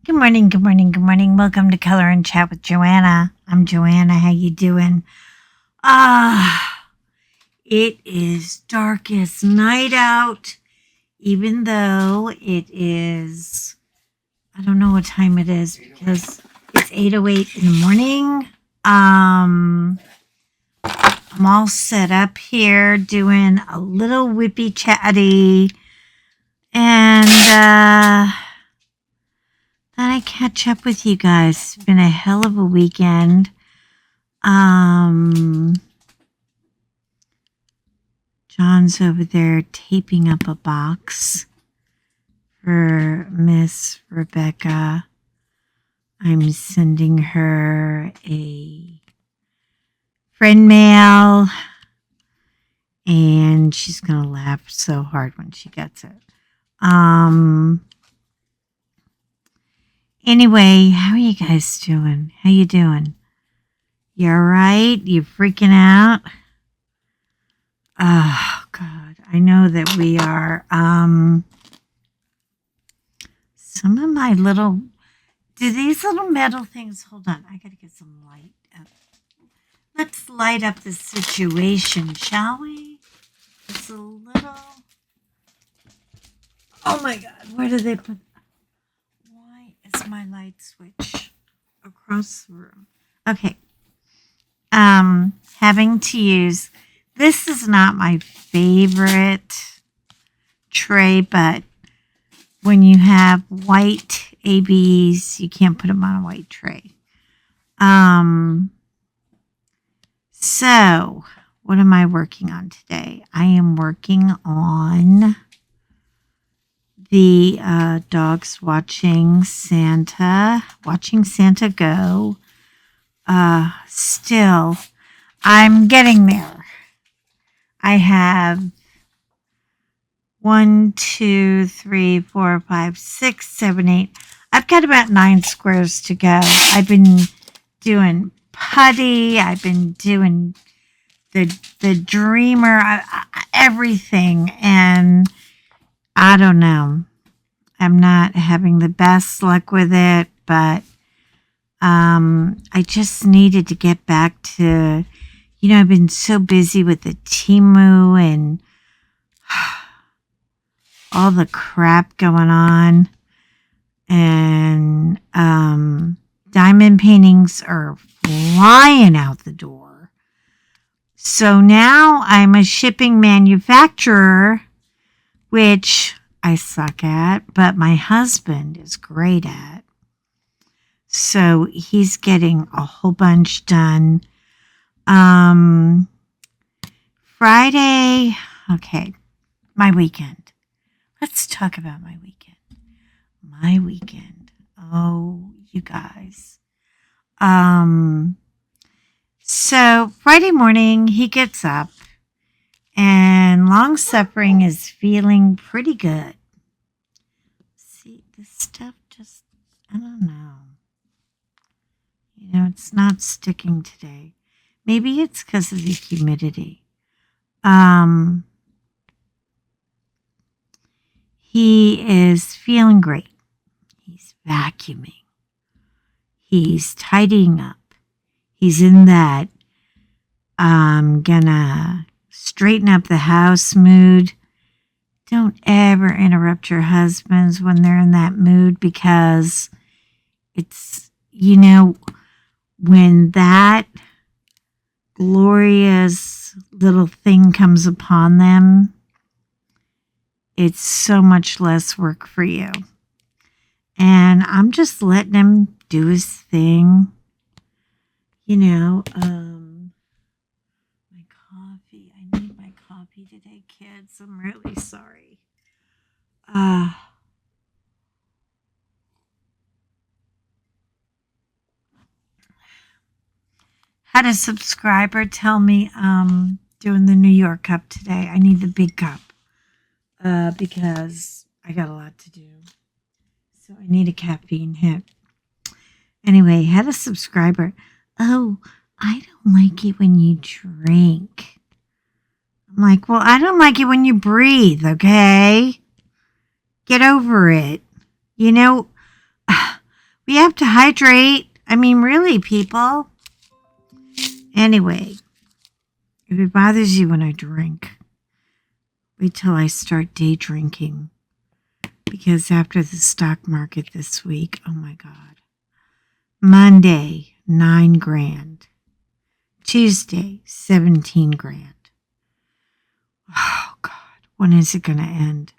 Good morning, good morning, good morning. Welcome to Color and Chat with Joanna. I'm Joanna. How you doing? It is dark as night out, even though it is, I don't know what time it is because it's 8:08 in the morning. I'm all set up here doing a little whippy chatty and thought I'd catch up with you guys. It's been a hell of a weekend. John's over there taping up a box for Miss Rebecca. I'm sending her a friend mail, and she's going to laugh so hard when she gets it. Anyway, how are you guys doing? How you doing? You all right? You freaking out? Oh, God. I know that we are. Some of my little... Do these little metal things... Hold on. I got to get some light up. Let's light up the situation, shall we? It's a little... Oh, my God. Where did they put... Why is my light switch across the room? Okay. Having to use... This is not my favorite tray, but when you have white ABs, you can't put them on a white tray. So what am I working on today? I am working on the dogs watching Santa go. Still, I'm getting there. I have 1, 2, 3, 4, 5, 6, 7, 8. I've got about 9 squares to go. I've been doing putty. I've been doing the dreamer, everything. And I don't know. I'm not having the best luck with it, but I just needed to get back to... I've been so busy with the Temu and all the crap going on. And diamond paintings are flying out the door. So now I'm a shipping manufacturer, which I suck at, but my husband is great at. So he's getting a whole bunch done. Friday, okay, my weekend. Let's talk about my weekend. My weekend. Oh, you guys. So Friday morning, he gets up, and Long Suffering is feeling pretty good. See, this stuff just, I don't know. It's not sticking today. Maybe it's because of the humidity. He is feeling great. He's vacuuming. He's tidying up. He's in that I'm gonna straighten up the house mood. Don't ever interrupt your husbands when they're in that mood, because it's, when that glorious little thing comes upon them, it's so much less work for you. And I'm just letting him do his thing. My coffee. I need my coffee today, kids. I'm really sorry. Had a subscriber tell me doing the New York cup today. I need the big cup because I got a lot to do. So I need a caffeine hit. Anyway, had a subscriber. Oh, I don't like it when you drink. I'm like, well, I don't like it when you breathe, okay? Get over it. We have to hydrate. I mean, really, people. Anyway, if it bothers you when I drink, wait till I start day drinking. Because after the stock market this week, oh my God. Monday, 9 grand. Tuesday, 17 grand. Oh God, when is it going to end?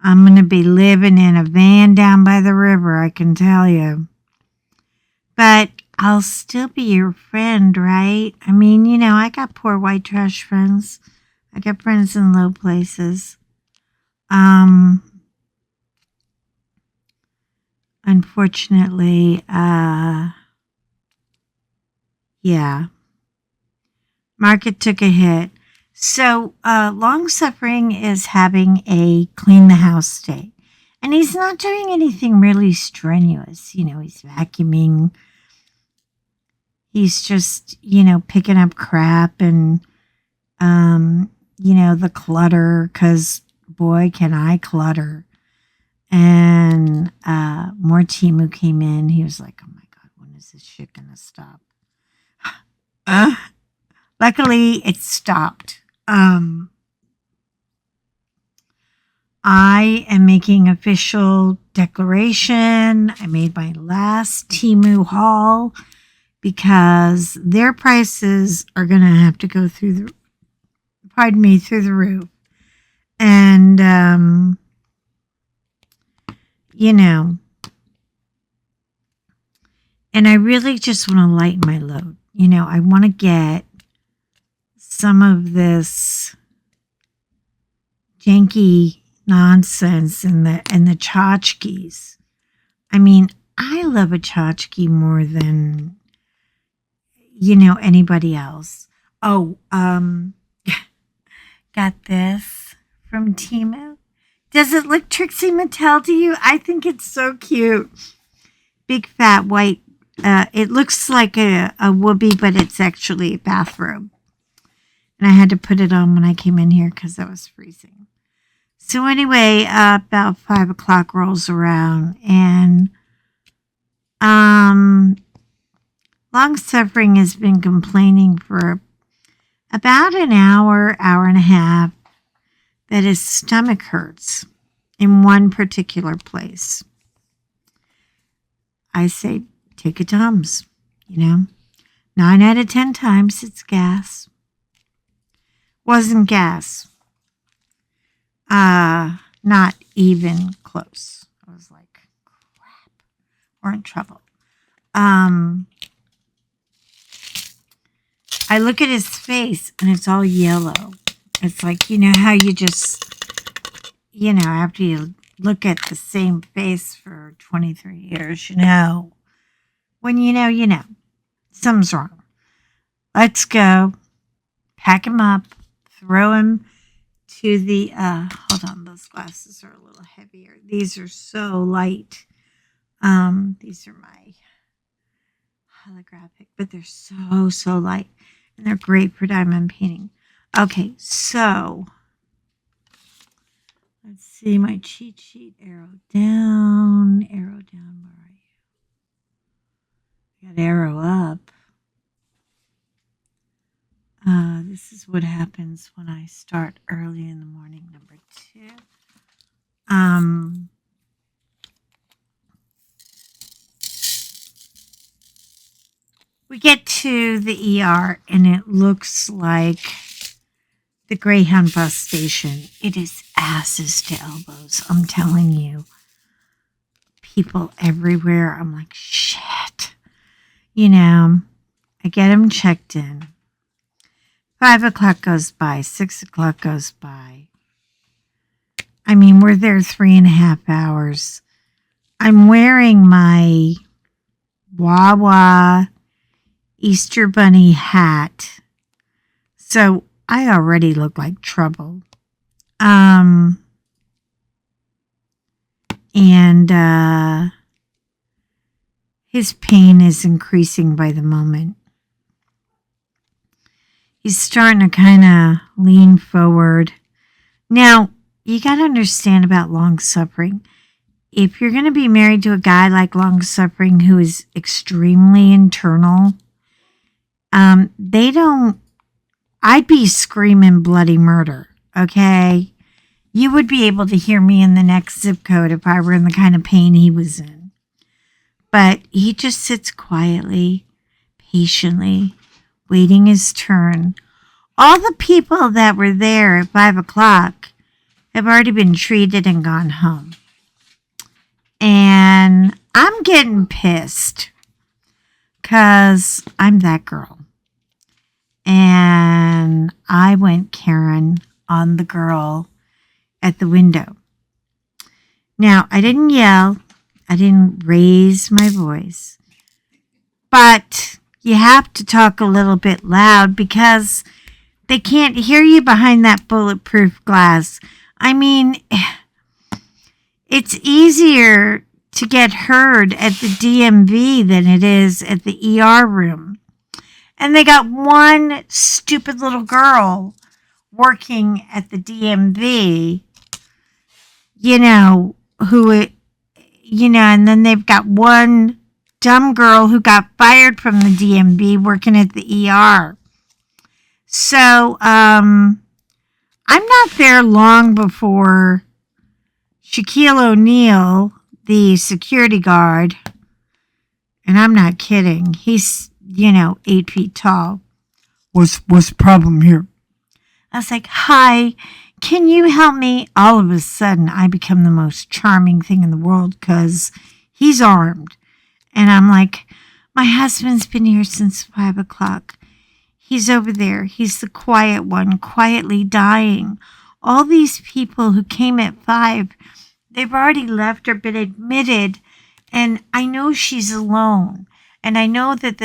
I'm going to be living in a van down by the river, I can tell you. But I'll still be your friend, right? I mean, I got poor white trash friends. I got friends in low places. Unfortunately, yeah. Market took a hit. So, Long Suffering is having a clean the house day. And he's not doing anything really strenuous. He's vacuuming. He's just, picking up crap and, the clutter, because boy, can I clutter. And more Timu came in. He was like, oh my God, when is this shit going to stop? Luckily, it stopped. I am making official declaration. I made my last Timu haul because their prices are going to have to go through the roof. And, and I really just want to lighten my load. I want to get some of this janky nonsense and the tchotchkes. I mean, I love a tchotchke more than anybody else. Oh, got this from Timu. Does it look Trixie Mattel to you? I think it's so cute. Big fat white. It looks like a whoopee, but it's actually a bathrobe. And I had to put it on when I came in here because I was freezing. So anyway, about 5 o'clock rolls around, and Long Suffering has been complaining for about an hour and a half that his stomach hurts in one particular place. I say, take a Tums, 9 out of 10 times it's gas. Wasn't gas. Not even close. I was like, crap, we're in trouble. I look at his face and it's all yellow. It's like, how you just, after you look at the same face for 23 years, when you know, something's wrong. Let's go. Pack him up, throw him to the, hold on, those glasses are a little heavier. These are so light. These are my holographic, but they're so light. And they're great for diamond painting. Okay, so let's see my cheat sheet. Arrow down. Where are you? Got arrow up. This is what happens when I start early in the morning. Number 2. We get to the ER and it looks like the Greyhound bus station. It is asses to elbows. I'm telling you. People everywhere. I'm like, shit. I get them checked in. 5 o'clock goes by. 6 o'clock goes by. I mean, we're there 3.5 hours. I'm wearing my Wawa Easter Bunny hat. So I already look like trouble. And his pain is increasing by the moment. He's starting to kind of lean forward. Now, you got to understand about Long Suffering. if you're going to be married to a guy like Long Suffering who is extremely internal, they don't, I'd be screaming bloody murder, okay? You would be able to hear me in the next zip code if I were in the kind of pain he was in. But he just sits quietly, patiently, waiting his turn. All the people that were there at 5 o'clock have already been treated and gone home. And I'm getting pissed because I'm that girl. And I went Karen on the girl at the window. Now, I didn't yell. I didn't raise my voice. But you have to talk a little bit loud because they can't hear you behind that bulletproof glass. I mean, it's easier to get heard at the DMV than it is at the ER room. And they got one stupid little girl working at the DMV, and then they've got one dumb girl who got fired from the DMV working at the ER. So, I'm not there long before Shaquille O'Neal, the security guard, and I'm not kidding, he's, 8 feet tall. What's the problem here? I was like, hi, can you help me? All of a sudden, I become the most charming thing in the world because he's armed. And I'm like, my husband's been here since 5 o'clock. He's over there. He's the quiet one, quietly dying. All these people who came at 5, they've already left or been admitted. And I know she's alone. And I know that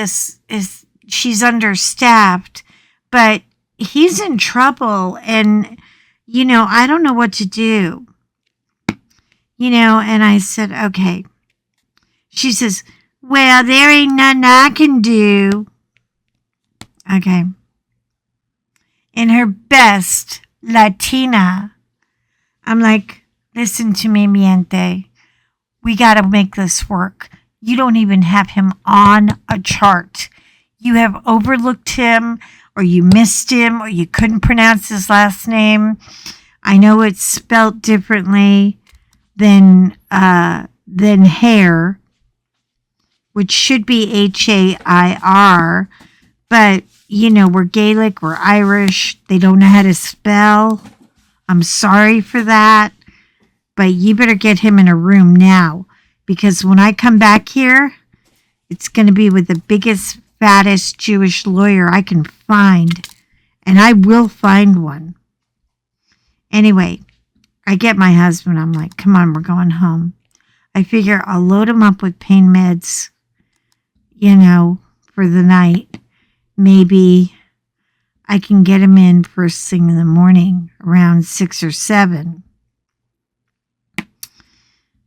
she's understaffed. But he's in trouble. And, I don't know what to do. And I said, okay. She says, well, there ain't nothing I can do. Okay. In her best Latina, I'm like, listen to me, miente. We got to make this work. You don't even have him on a chart. You have overlooked him, or you missed him, or you couldn't pronounce his last name. I know it's spelt differently than hair, which should be Hair, but we're Gaelic, we're Irish. They don't know how to spell. I'm sorry for that. But you better get him in a room now. Because when I come back here, it's going to be with the biggest, fattest Jewish lawyer I can find. And I will find one. Anyway, I get my husband. I'm like, come on, we're going home. I figure I'll load him up with pain meds, for the night. Maybe I can get him in first thing in the morning around 6 or 7.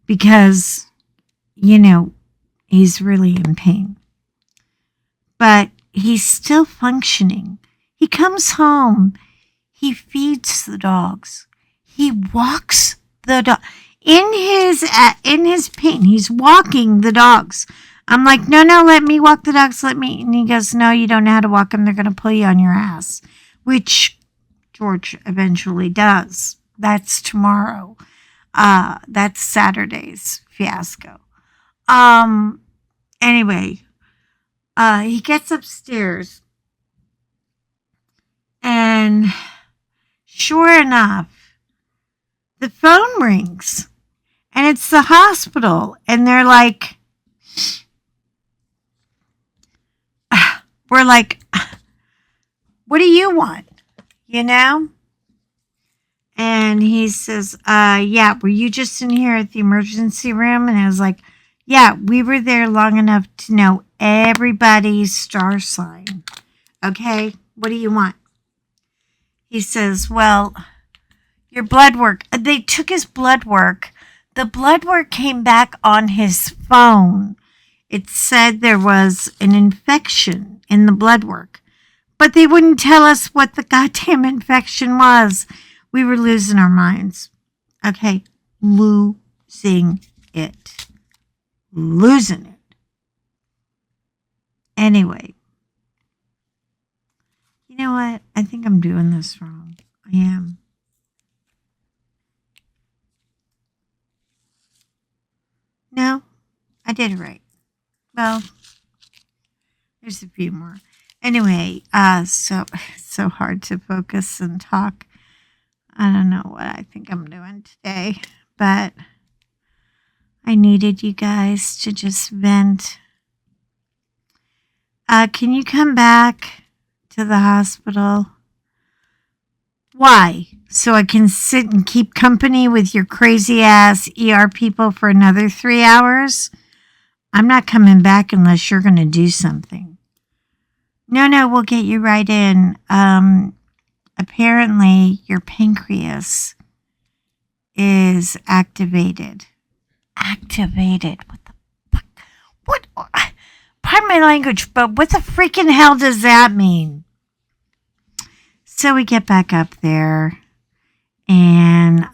Because, he's really in pain. But he's still functioning. He comes home. He feeds the dogs. He walks the dog. In his pain, he's walking the dogs. I'm like, no, let me walk the dogs, And he goes, no, you don't know how to walk them. They're going to pull you on your ass, which George eventually does. That's tomorrow. That's Saturday's fiasco. Anyway, he gets upstairs and sure enough, the phone rings and it's the hospital and they're like, we're like, what do you want? And he says, yeah, were you just in here at the emergency room? And I was like, yeah, we were there long enough to know everybody's star sign. Okay, what do you want? He says, well, your blood work. They took his blood work. The blood work came back on his phone. It said there was an infection in the blood work. But they wouldn't tell us what the goddamn infection was. We were losing our minds. Okay, losing it. Losing it. Anyway. You know what? I think I'm doing this wrong. I am. No, I did it right. Well, there's a few more. Anyway, so it's so hard to focus and talk. I don't know what I think I'm doing today, but I needed you guys to just vent. Can you come back to the hospital? Why? So I can sit and keep company with your crazy ass ER people for another 3 hours? I'm not coming back unless you're going to do something. No, we'll get you right in. Apparently your pancreas is activated. Activated? What the fuck? What? Pardon my language, but what the freaking hell does that mean? So we get back up there, and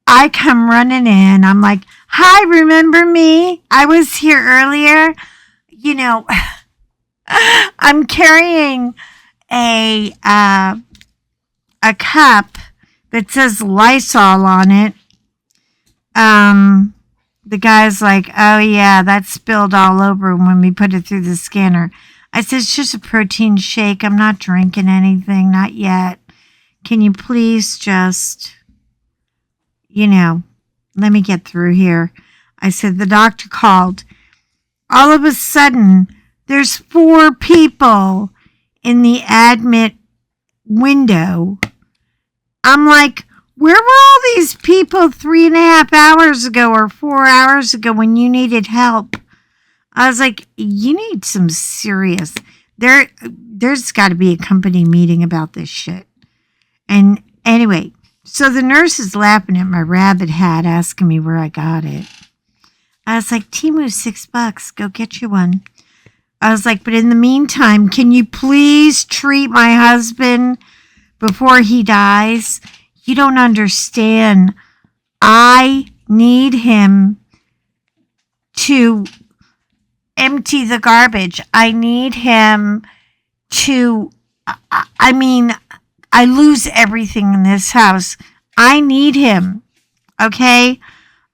I come running in. I'm like, "Hi, remember me? I was here earlier." You know, I'm carrying a cup that says Lysol on it. The guy's like, "Oh yeah, that spilled all over when we put it through the scanner." I said, "It's just a protein shake. I'm not drinking anything, not yet. Can you please just, let me get through here." I said, "The doctor called. All of a sudden, there's 4 people in the admit window." I'm like, "Where were all these people 3.5 hours ago or 4 hours ago when you needed help?" I was like, "You need some serious, there's got to be a company meeting about this shit." And anyway, so the nurse is laughing at my rabbit hat, asking me where I got it. I was like, "Timu, $6. Go get you one." I was like, "But in the meantime, can you please treat my husband before he dies? You don't understand. I need him to empty the garbage. I need him to, I lose everything in this house. I need him, okay?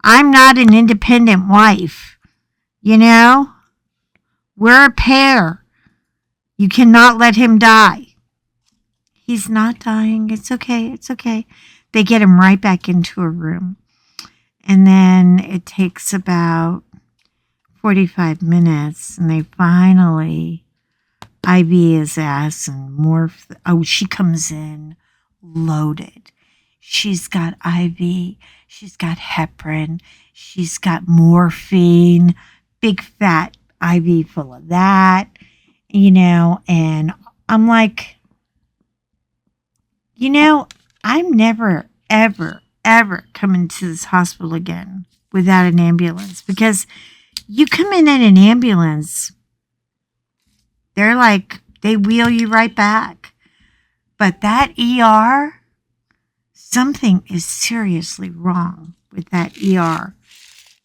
I'm not an independent wife, We're a pair. You cannot let him die." "He's not dying. It's okay. They get him right back into a room. And then it takes about 45 minutes, and they finally IV his ass and morph. Oh, she comes in loaded. She's got IV. She's got heparin. She's got morphine. Big fat IV full of that, and I'm like, I'm never, ever, ever coming to this hospital again without an ambulance, because you come in an ambulance, they're like, they wheel you right back. But that ER, something is seriously wrong with that ER.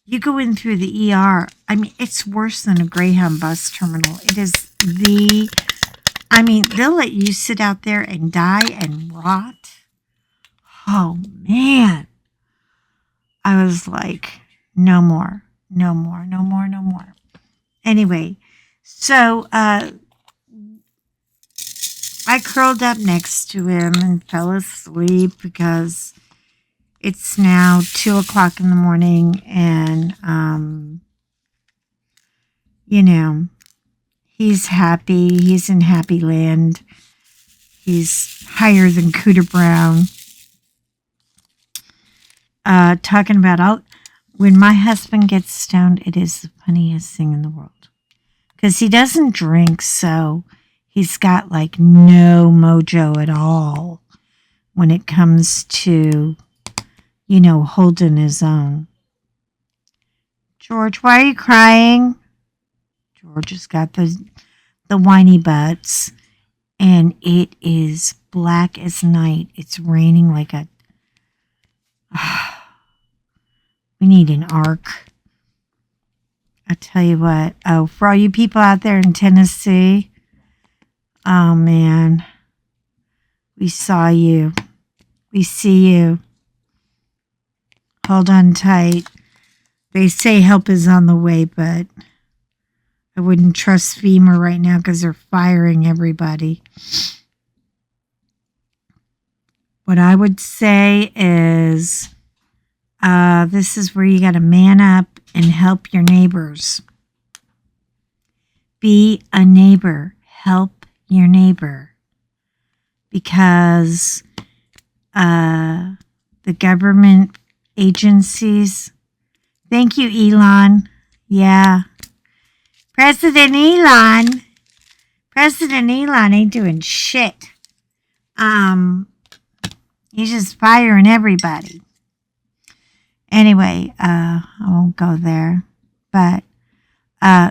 You go in through the ER, it's worse than a Greyhound bus terminal. It is they'll let you sit out there and die and rot. Oh, man. I was like, no more. Anyway, so I curled up next to him and fell asleep because it's now 2:00 in the morning, and, he's happy. He's in happy land. He's higher than Cooter Brown. Talking about, when my husband gets stoned, it is the funniest thing in the world. Because he doesn't drink, so he's got like no mojo at all when it comes to, holding his own. "George, why are you crying?" George has got the whiny butts, and it is black as night. It's raining like a We need an ark. I tell you what. Oh, for all you people out there in Tennessee. Oh, man. We saw you. We see you. Hold on tight. They say help is on the way, but I wouldn't trust FEMA right now because they're firing everybody. What I would say is this is where you got to man up and help your neighbors. Be a neighbor. Help your neighbor. Because the government agencies. Thank you, Elon. Yeah. President Elon ain't doing shit. He's just firing everybody. Anyway, I won't go there. But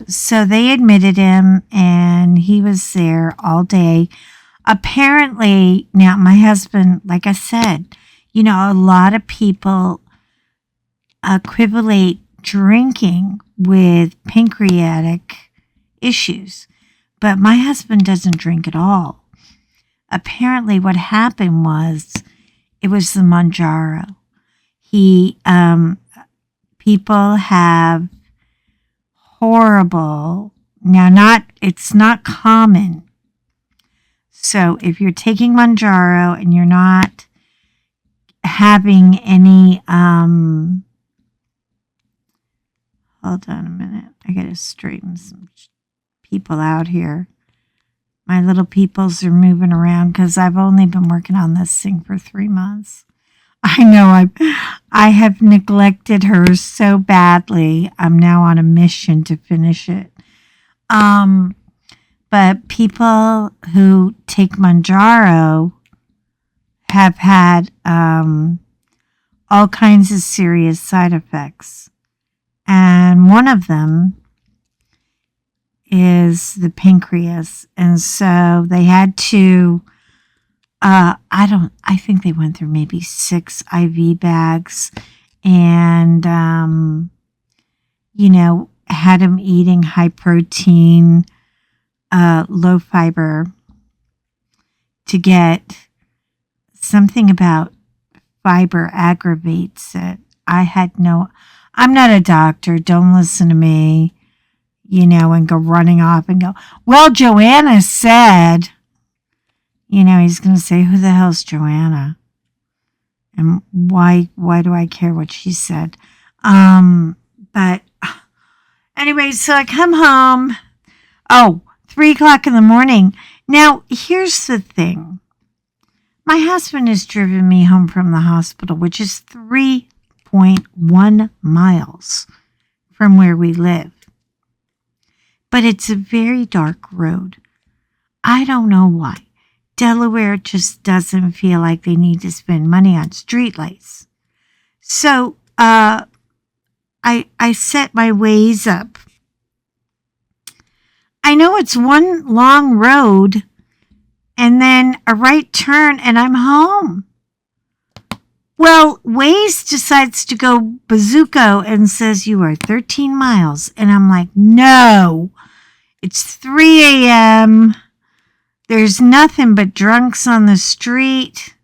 so they admitted him, and he was there all day. Apparently, now my husband, like I said, you know, a lot of people equivalent drinking with pancreatic issues, but my husband doesn't drink at all. Apparently, what happened was it was the Manjaro. People have horrible, now it's not common. So if you're taking Manjaro and you're not having any, hold on a minute. I got to straighten some people out here. My little peoples are moving around because I've only been working on this thing for 3 months. I know I have neglected her so badly. I'm now on a mission to finish it. But people who take Manjaro have had all kinds of serious side effects. And one of them is the pancreas. And so they had to, I think they went through maybe 6 IV bags and, you know, had him eating high protein, low fiber to get something about fiber aggravates it. I'm not a doctor. Don't listen to me, you know, and go running off and go, well, Joanna said, you know, he's going to say, who the hell's Joanna? And why do I care what she said? But anyway, so I come home. 3:00 in the morning. Now, here's the thing. My husband has driven me home from the hospital, which is 3.1 miles from where we live. But it's a very dark road. I don't know why. Delaware just doesn't feel like they need to spend money on streetlights. So I set my ways up. I know it's one long road and then a right turn and I'm home. Well, Waze decides to go bazooka and says you are 13 miles. And I'm like, no, it's 3 a.m. There's nothing but drunks on the street.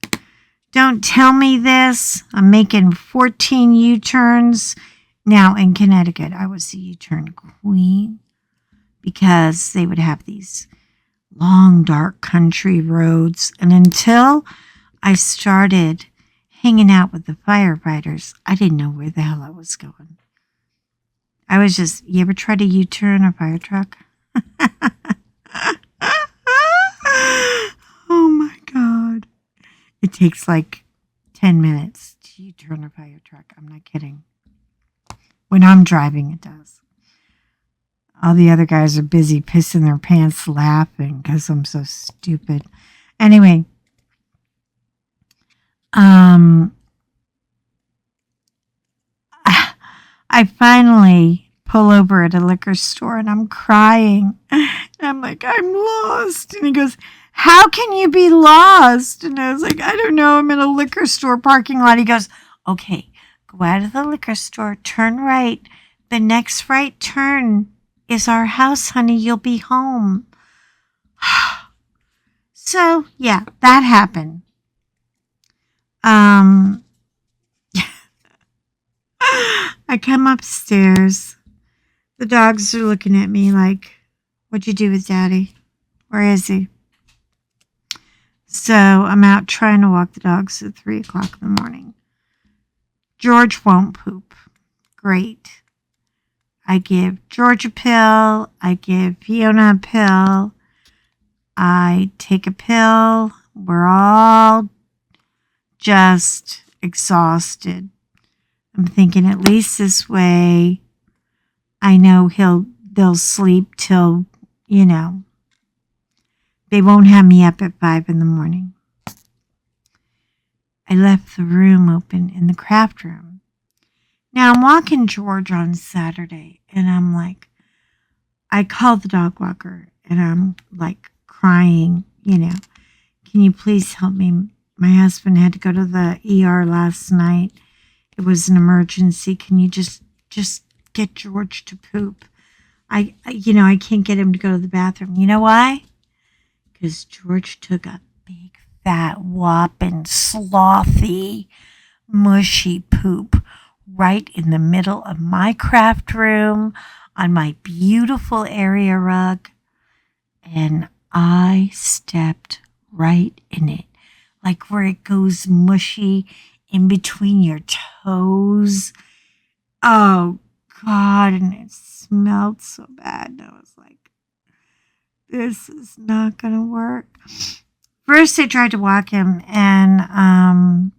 Don't tell me this. I'm making 14 U-turns. Now in Connecticut, I was the U-turn queen because they would have these long, dark country roads. And until I started hanging out with the firefighters, I didn't know where the hell I was going. I was just, you ever try to U-turn a fire truck? Oh my God. It takes like 10 minutes to U-turn a fire truck. I'm not kidding. When I'm driving, it does. All the other guys are busy pissing their pants laughing because I'm so stupid. Anyway, I finally pull over at a liquor store and I'm crying. And I'm like, I'm lost. And he goes, how can you be lost? And I was like, I don't know. I'm in a liquor store parking lot. He goes, Okay, go out of the liquor store, turn right. The next right turn is our house, honey. You'll be home. So, yeah, that happened. Um, I come upstairs. The dogs are looking at me like, what'd you do with Daddy? Where is he? So I'm out trying to walk the dogs at 3 o'clock in the morning. George won't poop. Great. I give George a pill. I give Fiona a pill. I take a pill. We're all just exhausted. I'm thinking at least this way I know they'll sleep till, they won't have me up at 5 in the morning. I left the room open in the craft room. Now I'm walking George on Saturday and I'm like, I called the dog walker and I'm like crying, can you please help me? My husband had to go to the ER last night. It was an emergency. Can you just get George to poop? I can't get him to go to the bathroom. You know why? Because George took a big, fat, whopping, slothy, mushy poop right in the middle of my craft room on my beautiful area rug. And I stepped right in it, like where it goes mushy in between your toes. Oh, God, and it smelled so bad. And I was like, this is not going to work. First, I tried to walk him, and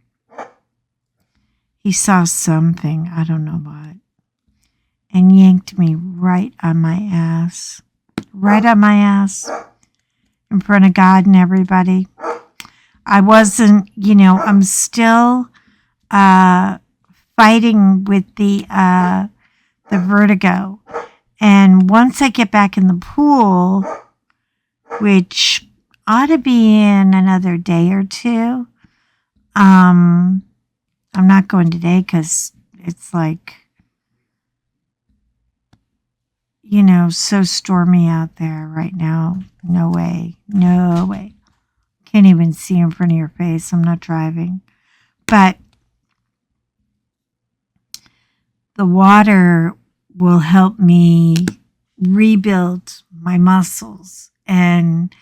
he saw something, I don't know what, and yanked me right on my ass. Right on my ass. In front of God and everybody. I wasn't, I'm still fighting with the vertigo. And once I get back in the pool, which ought to be in another day or two, I'm not going today because it's like, so stormy out there right now. No way. No way. Can't even see in front of your face. I'm not driving. But the water will help me rebuild my muscles. And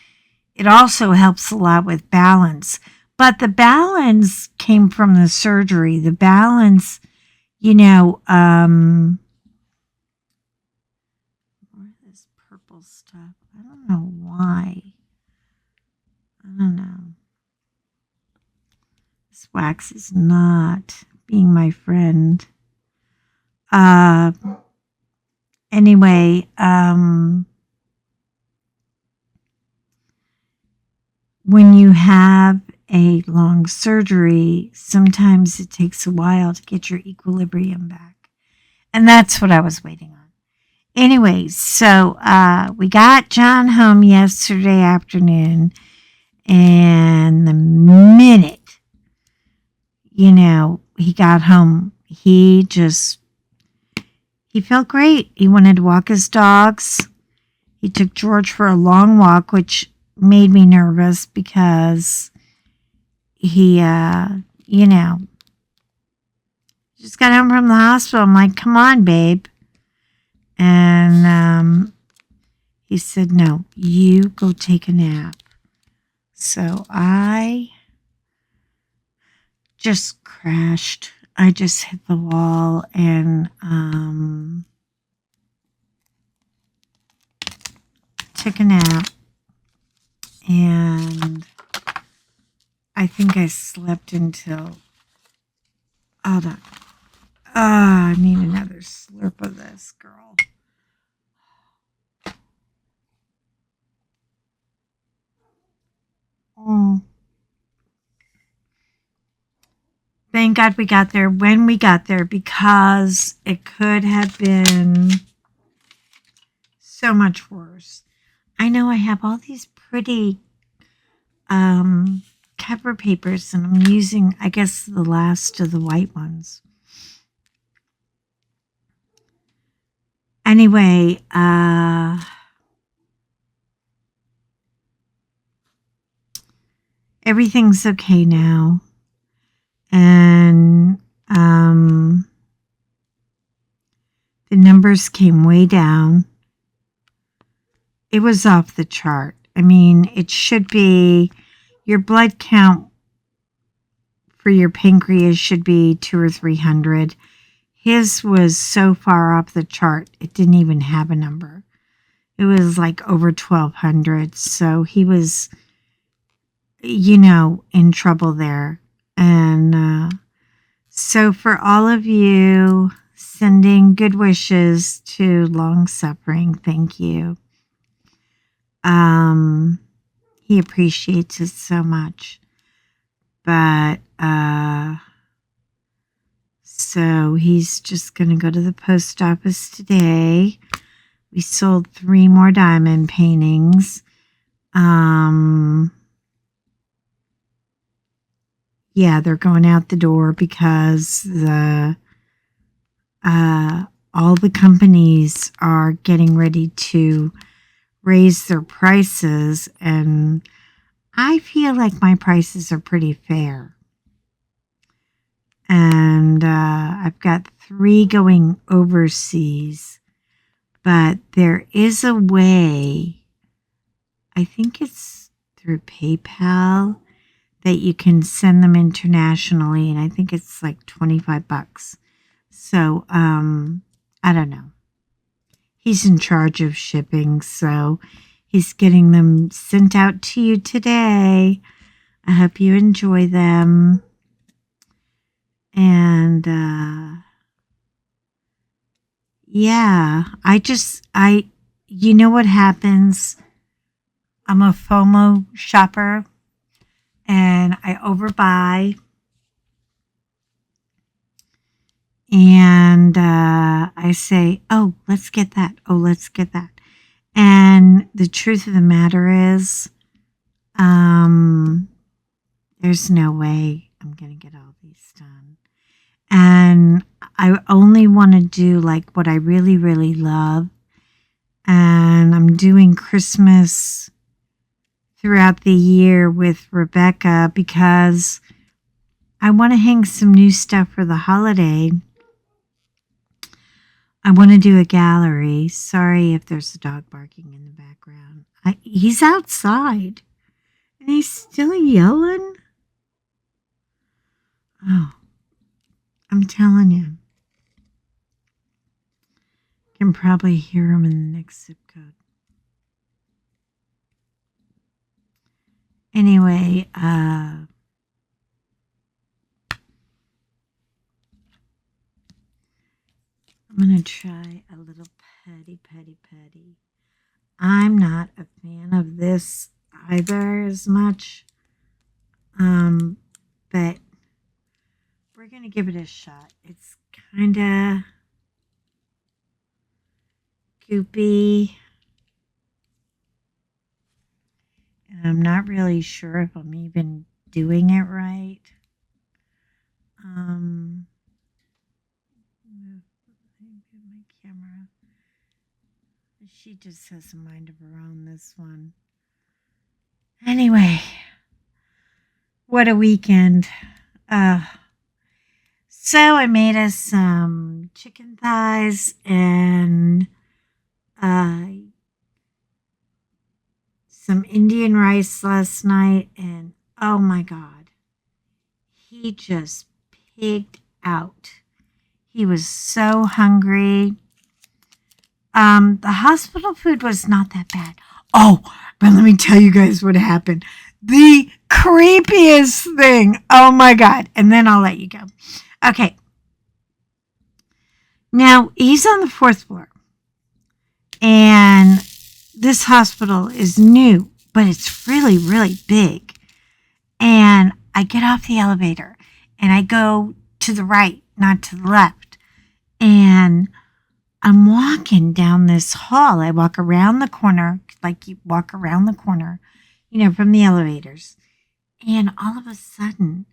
it also helps a lot with balance. But the balance came from the surgery. The balance, this purple stuff. I don't know why. I don't know. This wax is not being my friend. Anyway, when you have a long surgery, sometimes it takes a while to get your equilibrium back. And that's what I was waiting on. Anyway, so we got John home yesterday afternoon, and the minute, he got home, he felt great. He wanted to walk his dogs. He took George for a long walk, which made me nervous because he, just got home from the hospital. I'm like, come on, babe. And he said, no, you go take a nap. So I just crashed. I just hit the wall and took a nap. And I think I slept until, hold on. I need another slurp of this, girl. Oh. Thank God we got there when we got there, because it could have been so much worse. I know I have all these pretty cover papers, and I'm using, I guess, the last of the white ones. Anyway, everything's okay now. And the numbers came way down. It was off the chart. I mean, it should be, your blood count for your pancreas should be 200 or 300. His was so far off the chart, it didn't even have a number. It was like over 1,200. So he was, in trouble there. And so for all of you sending good wishes to long suffering, thank you. He appreciates it so much. But so he's just going to go to the post office today. We sold 3 more diamond paintings. Yeah, they're going out the door because all the companies are getting ready to raise their prices, and I feel like my prices are pretty fair. And I've got 3 going overseas, but there is a way, I think it's through PayPal, that you can send them internationally, and I think it's like $25. So, I don't know. He's in charge of shipping, so he's getting them sent out to you today. I hope you enjoy them. And, yeah, you know what happens? I'm a FOMO shopper. And I overbuy, and I say, oh, let's get that. Oh, let's get that. And the truth of the matter is, there's no way I'm going to get all these done. And I only want to do like what I really, really love. And I'm doing Christmas throughout the year with Rebecca because I want to hang some new stuff for the holiday. I want to do a gallery. Sorry if there's a dog barking in the background. He's outside and he's still yelling. Oh, I'm telling you. You can probably hear him in the next zip code. Anyway, I'm going to try a little putty. I'm not a fan of this either as much, but we're going to give it a shot. It's kind of goopy, and I'm not really sure if I'm even doing it right. My camera. She just has a mind of her own, this one. Anyway, what a weekend. So I made us some chicken thighs and some Indian rice last night, and oh my God, he just pigged out. He was so hungry. The hospital food was not that bad. Oh, but let me tell you guys what happened. The creepiest thing. Oh my God. And then I'll let you go. Okay. Now, he's on the 4th floor. And this hospital is new, but it's really, really big. And I get off the elevator and I go to the right, not to the left. And I'm walking down this hall. I walk around the corner, like you walk around the corner, from the elevators. And all of a sudden,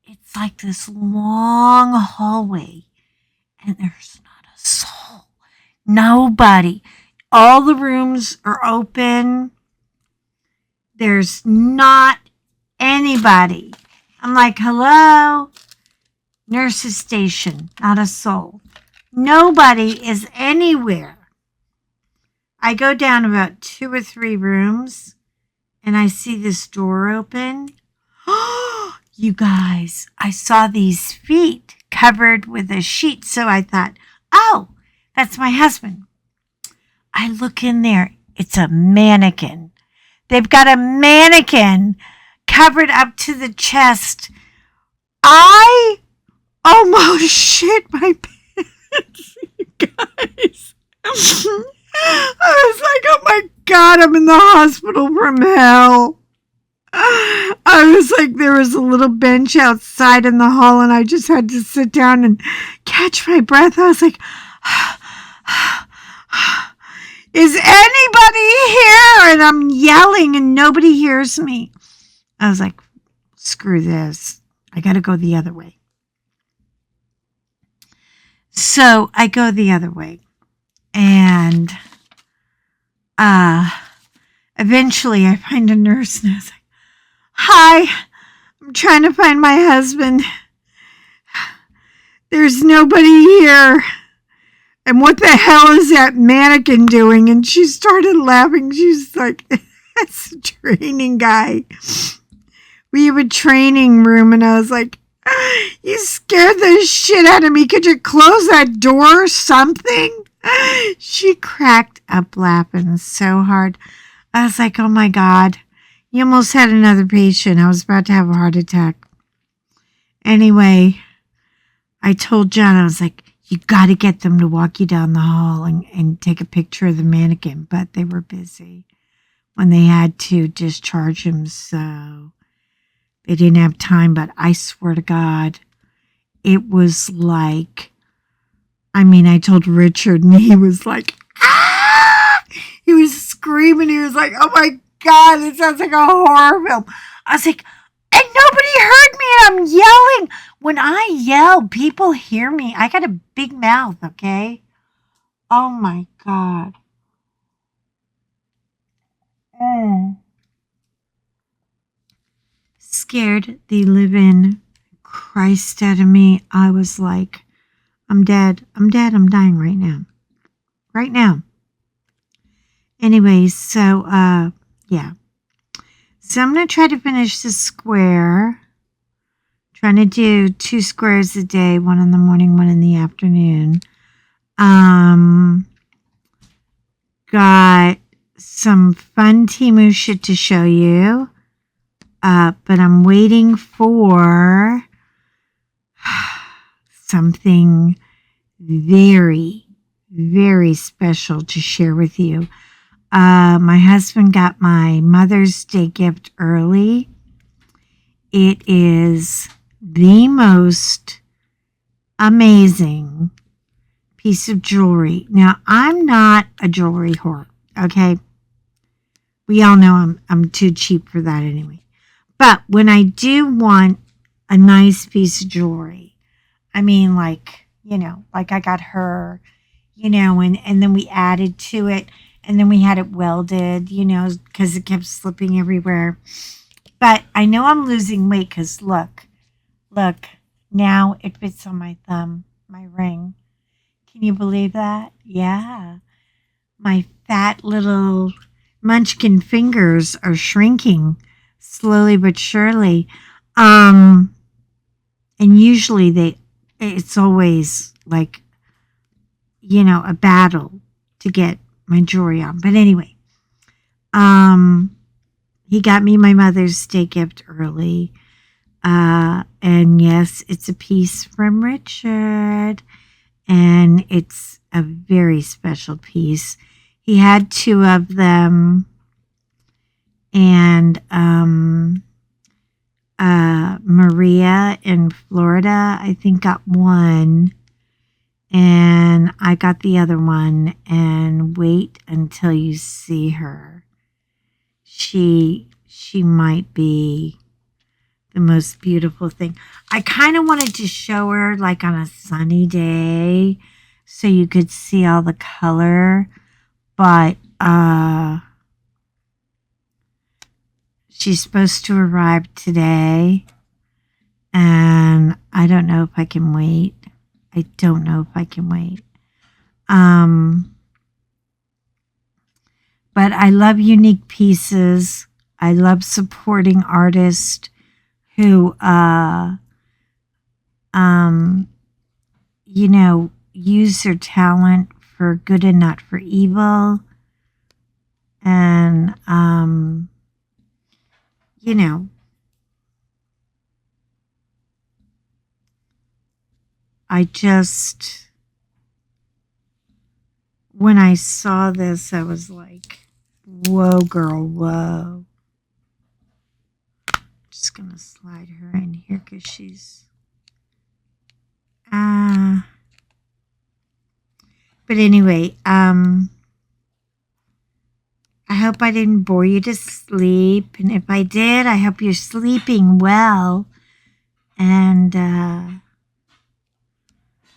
it's like this long hallway, and there's not a soul. Nobody. All the rooms are open. There's not anybody. I'm like, hello? Nurse's station, not a soul. Nobody is anywhere. I go down about 2 or 3 rooms, and I see this door open. You guys, I saw these feet covered with a sheet, so I thought, oh, that's my husband. I look in there. It's a mannequin. They've got a mannequin covered up to the chest. I almost shit my pants, you guys. I was like, oh my God, I'm in the hospital from hell. I was like, there was a little bench outside in the hall, and I just had to sit down and catch my breath. I was like, is anybody here? And I'm yelling, and nobody hears me. I was like, screw this. I got to go the other way. So I go the other way. And eventually I find a nurse, and I was like, hi, I'm trying to find my husband. There's nobody here. And what the hell is that mannequin doing? And she started laughing. She's like, that's a training guy. We have a training room. And I was like, you scared the shit out of me. Could you close that door or something? She cracked up laughing so hard. I was like, oh my God. You almost had another patient. I was about to have a heart attack. Anyway, I told John, I was like, you got to get them to walk you down the hall and take a picture of the mannequin. But they were busy when they had to discharge him, so they didn't have time. But I swear to God, it was like, I told Richard, and he was like, ah! He was screaming. He was like, oh my God, it sounds like a horror film. I was like, and nobody heard me, and I'm yelling. When I yell, people hear me. I got a big mouth, okay? Oh my God. Scared the living Christ out of me. I was like, I'm dead. I'm dying right now. Right now. Anyways, so, yeah. So I'm going to try to finish the square. Trying to do 2 squares a day, 1 in the morning, 1 in the afternoon. Got some fun Temu shit to show you. But I'm waiting for something very, very special to share with you. My husband got my Mother's Day gift early. It is the most amazing piece of jewelry. Now, I'm not a jewelry whore, okay? We all know I'm too cheap for that anyway. But when I do want a nice piece of jewelry, like I got her, and then we added to it, and then we had it welded, because it kept slipping everywhere. But I know I'm losing weight because look, now it fits on my thumb, my ring. Can you believe that? Yeah. My fat little munchkin fingers are shrinking slowly but surely. And usually it's always like, a battle to get my jewelry on. But anyway, he got me my Mother's Day gift early. And yes, it's a piece from Richard, and it's a very special piece. He had 2 of them, and Maria in Florida, I think, got 1, and I got the other one. And wait until you see her. She might be the most beautiful thing. I kind of wanted to show her like on a sunny day so you could see all the color, but she's supposed to arrive today, and I don't know if I can wait. I don't know if I can wait. But I love unique pieces. I love supporting artists who, you know, use their talent for good and not for evil. And, you know, I just, when I saw this, I was like, whoa, girl, whoa. Just gonna slide her in here because she's, but anyway, I hope I didn't bore you to sleep. And if I did, I hope you're sleeping well. And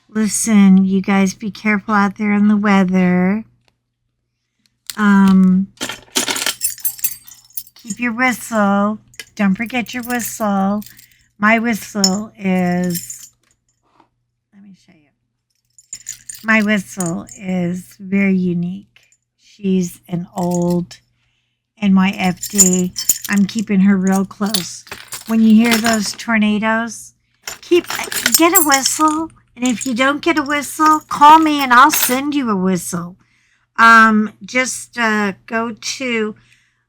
listen, you guys be careful out there in the weather. Keep your whistle. Don't forget your whistle. My whistle is, let me show you. My whistle is very unique. She's an old NYFD. I'm keeping her real close. When you hear those tornadoes, get a whistle. And if you don't get a whistle, call me and I'll send you a whistle. Just go to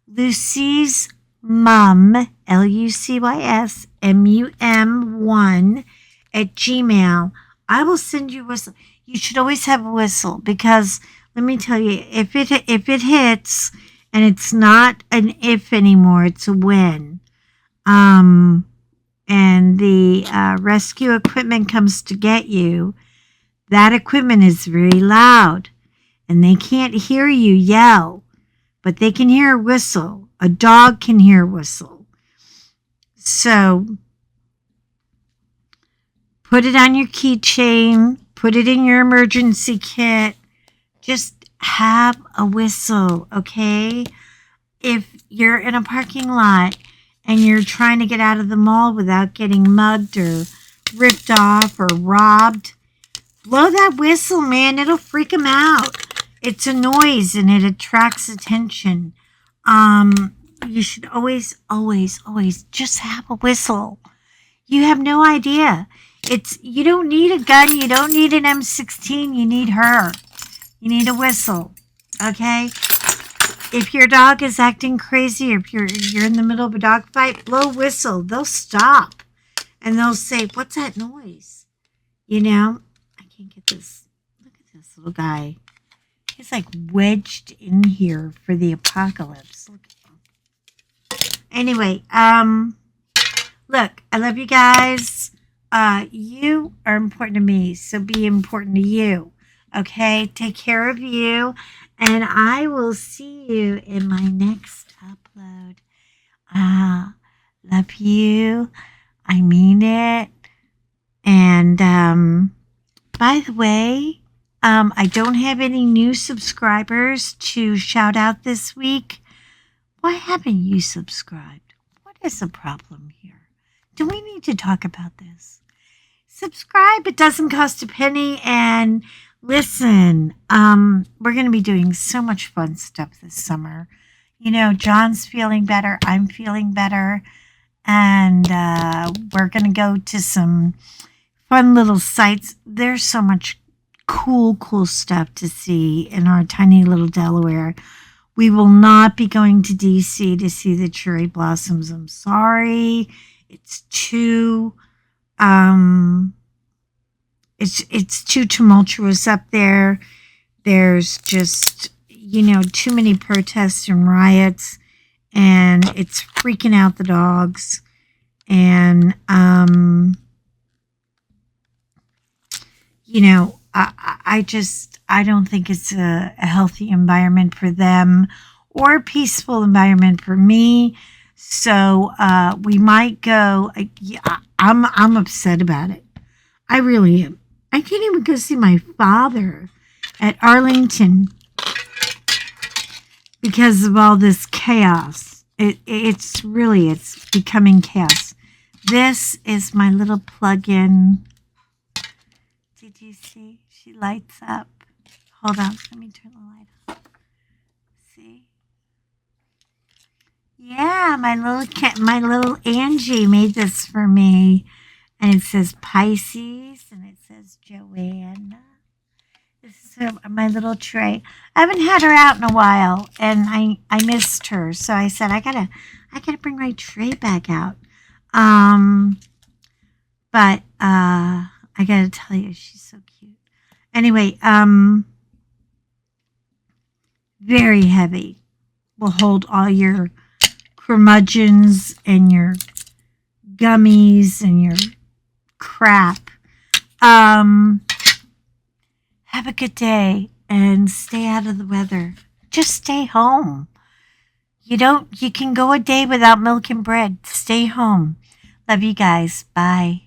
Lucy's Mum, LucysMum1 at Gmail. I will send you a whistle. You should always have a whistle because let me tell you, if it hits and it's not an if anymore, it's a when. And the rescue equipment comes to get you, that equipment is very loud and they can't hear you yell, but they can hear a whistle. A dog can hear a whistle. So put it on your keychain, put it in your emergency kit. Just have a whistle, okay? If you're in a parking lot and you're trying to get out of the mall without getting mugged or ripped off or robbed, blow that whistle, man. It'll freak them out. It's a noise and it attracts attention. You should always, always, always just have a whistle. You have no idea. You don't need a gun. You don't need an M16. You need her. You need a whistle. Okay? If your dog is acting crazy or if you're in the middle of a dog fight, blow a whistle. They'll stop. And they'll say, what's that noise? You know? I can't get this. Look at this little guy. He's like wedged in here for the apocalypse. Look at him. Anyway, look, I love you guys. You are important to me, so be important to you. Okay? Take care of you. And I will see you in my next upload. Love you. I mean it. And by the way, I don't have any new subscribers to shout out this week. Why haven't you subscribed? What is the problem here? Do we need to talk about this? Subscribe. It doesn't cost a penny. And listen, we're going to be doing so much fun stuff this summer. You know, John's feeling better. I'm feeling better. And we're going to go to some fun little sites. There's so much cool stuff to see in our tiny little Delaware. We will not be going to DC to see the cherry blossoms. I'm sorry. It's too it's too tumultuous up there. There's just, you know, too many protests and riots, and it's freaking out the dogs. And you know, I don't think it's a healthy environment for them or a peaceful environment for me. So we might go. Yeah, I'm upset about it. I really am. I can't even go see my father at Arlington because of all this chaos. It's becoming chaos. This is my little plug-in. Did you see? She lights up. Hold on, let me turn the light on. See? Yeah, my little Angie made this for me, and it says Pisces, and it says Joanna. This is my little tray. I haven't had her out in a while, and I missed her, so I said I gotta bring my tray back out. But I gotta tell you, she's so cute. Anyway, very heavy. Will hold all your curmudgeons and your gummies and your crap. Have a good day and stay out of the weather. Just stay home. You can go a day without milk and bread. Stay home. Love you guys. Bye.